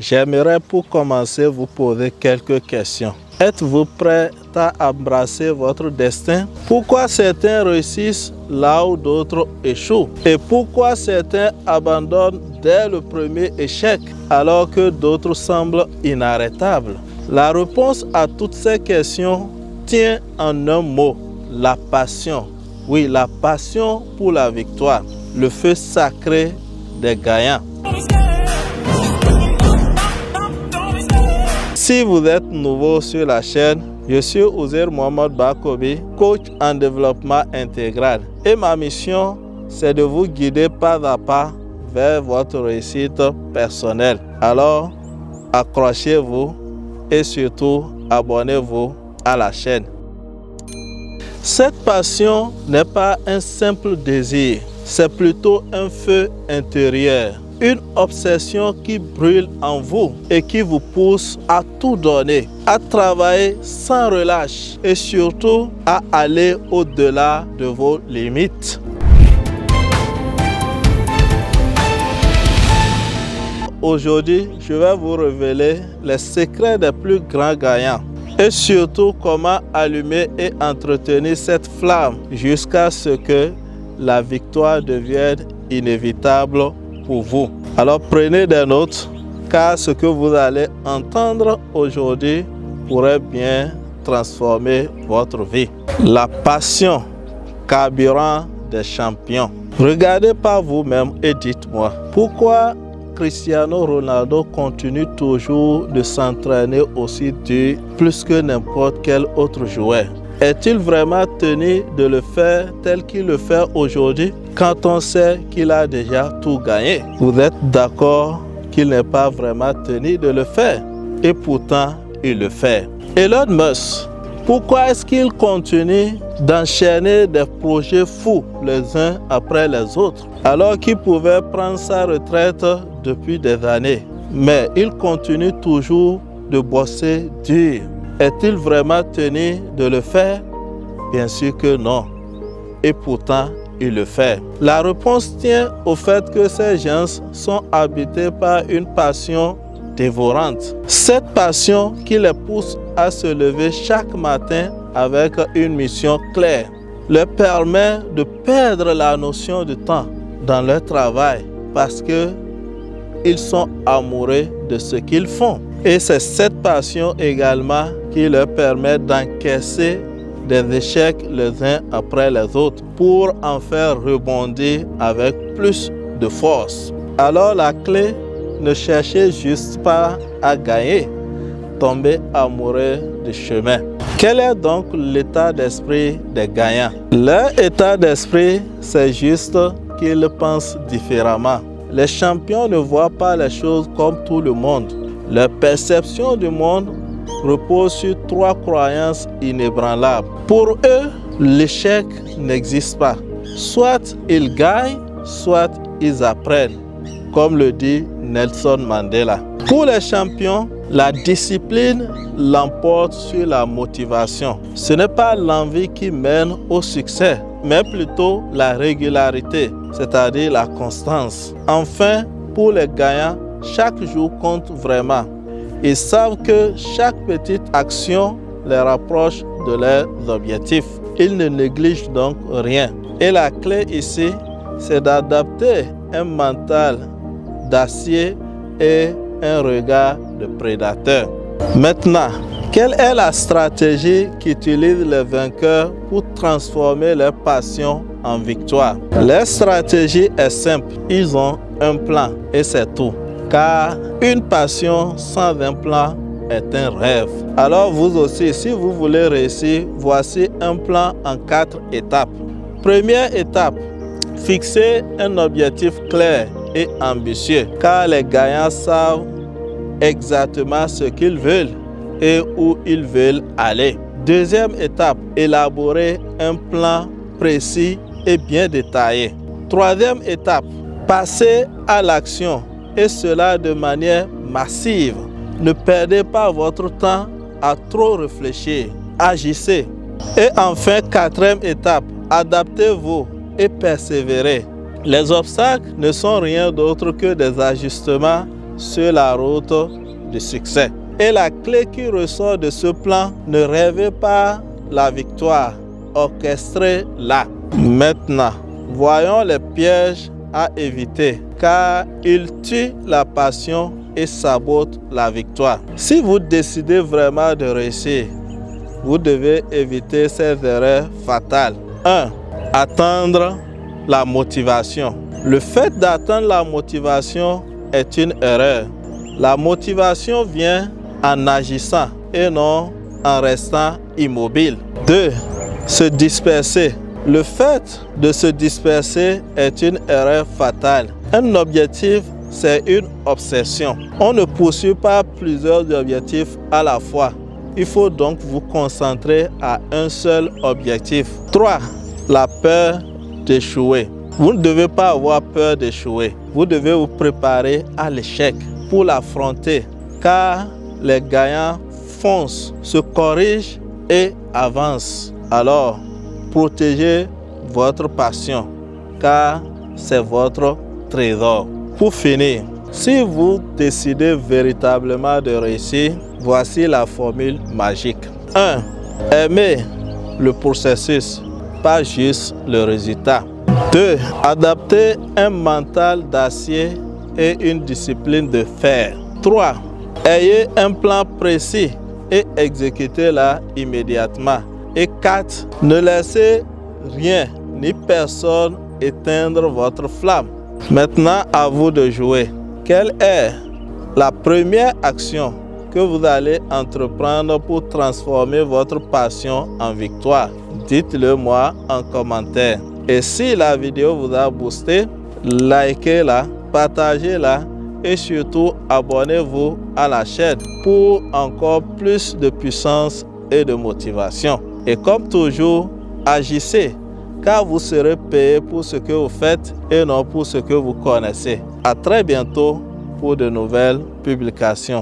J'aimerais pour commencer vous poser quelques questions. Êtes-vous prêt à embrasser votre destin? Pourquoi certains réussissent là où d'autres échouent? Et pourquoi certains abandonnent dès le premier échec alors que d'autres semblent inarrêtables? La réponse à toutes ces questions tient en un mot, la passion. Oui, la passion pour la victoire, le feu sacré des gagnants. Si vous êtes nouveau sur la chaîne, je suis Uzair Mohamed Bakobi, coach en développement intégral. Et ma mission, c'est de vous guider pas à pas vers votre réussite personnelle. Alors, accrochez-vous et surtout, abonnez-vous à la chaîne. Cette passion n'est pas un simple désir, c'est plutôt un feu intérieur. Une obsession qui brûle en vous et qui vous pousse à tout donner, à travailler sans relâche et surtout à aller au-delà de vos limites. Aujourd'hui, je vais vous révéler les secrets des plus grands gagnants et surtout comment allumer et entretenir cette flamme jusqu'à ce que la victoire devienne inévitable pour vous. Alors prenez des notes car ce que vous allez entendre aujourd'hui pourrait bien transformer votre vie. La passion, carburant des champions. Regardez par vous-même et dites-moi pourquoi Cristiano Ronaldo continue toujours de s'entraîner aussi dur plus que n'importe quel autre joueur. Est-il vraiment tenu de le faire tel qu'il le fait aujourd'hui quand on sait qu'il a déjà tout gagné? Vous êtes d'accord qu'il n'est pas vraiment tenu de le faire et pourtant il le fait. Elon Musk, pourquoi est-ce qu'il continue d'enchaîner des projets fous les uns après les autres alors qu'il pouvait prendre sa retraite depuis des années? Mais il continue toujours de bosser dur. Est-il vraiment tenu de le faire? Bien sûr que non. Et pourtant, il le fait. La réponse tient au fait que ces gens sont habités par une passion dévorante. Cette passion qui les pousse à se lever chaque matin avec une mission claire, leur permet de perdre la notion du temps dans leur travail parce qu'ils sont amoureux de ce qu'ils font. Et c'est cette passion également qui leur permet d'encaisser des échecs les uns après les autres pour en faire rebondir avec plus de force. Alors la clé, ne cherchez juste pas à gagner, tombez amoureux du chemin. Quel est donc l'état d'esprit des gagnants? Leur état d'esprit, c'est juste qu'ils pensent différemment. Les champions ne voient pas les choses comme tout le monde. Leur perception du monde repose sur trois croyances inébranlables. Pour eux, l'échec n'existe pas. Soit ils gagnent, soit ils apprennent, comme le dit Nelson Mandela. Pour les champions, la discipline l'emporte sur la motivation. Ce n'est pas l'envie qui mène au succès, mais plutôt la régularité, c'est-à-dire la constance. Enfin, pour les gagnants, chaque jour compte vraiment. Ils savent que chaque petite action les rapproche de leurs objectifs. Ils ne négligent donc rien. Et la clé ici, c'est d'adapter un mental d'acier et un regard de prédateur. Maintenant, quelle est la stratégie qu'utilisent les vainqueurs pour transformer leur passion en victoire? Leur stratégie est simple. Ils ont un plan et c'est tout. Car une passion sans un plan est un rêve. Alors vous aussi, si vous voulez réussir, voici un plan en 4 étapes. Première étape, fixez un objectif clair et ambitieux, car les gagnants savent exactement ce qu'ils veulent et où ils veulent aller. Deuxième étape, élaborez un plan précis et bien détaillé. Troisième étape, passez à l'action. Et cela de manière massive. Ne perdez pas votre temps à trop réfléchir. Agissez. Et enfin, quatrième étape, adaptez-vous et persévérez. Les obstacles ne sont rien d'autre que des ajustements sur la route du succès. Et la clé qui ressort de ce plan, ne rêvez pas la victoire, orchestrez-la. Maintenant, voyons les pièges à éviter, car ils tuent la passion et sabotent la victoire. Si vous décidez vraiment de réussir, vous devez éviter ces erreurs fatales. 1. Attendre la motivation. Le fait d'attendre la motivation est une erreur. La motivation vient en agissant et non en restant immobile. 2. Se disperser. Le fait de se disperser est une erreur fatale. Un objectif, c'est une obsession. On ne poursuit pas plusieurs objectifs à la fois. Il faut donc vous concentrer à un seul objectif. 3. La peur d'échouer. Vous ne devez pas avoir peur d'échouer. Vous devez vous préparer à l'échec pour l'affronter, car les gagnants foncent, se corrigent et avancent. Alors, protégez votre passion, car c'est votre trésor. Pour finir, si vous décidez véritablement de réussir, voici la formule magique. 1. Aimez le processus, pas juste le résultat. 2. Adaptez un mental d'acier et une discipline de fer. 3. Ayez un plan précis et exécutez-la immédiatement. Et 4. Ne laissez rien ni personne éteindre votre flamme. Maintenant, à vous de jouer. Quelle est la première action que vous allez entreprendre pour transformer votre passion en victoire? Dites-le moi en commentaire. Et si la vidéo vous a boosté, likez-la, partagez-la et surtout abonnez-vous à la chaîne pour encore plus de puissance et de motivation. Et comme toujours, agissez, car vous serez payé pour ce que vous faites et non pour ce que vous connaissez. À très bientôt pour de nouvelles publications.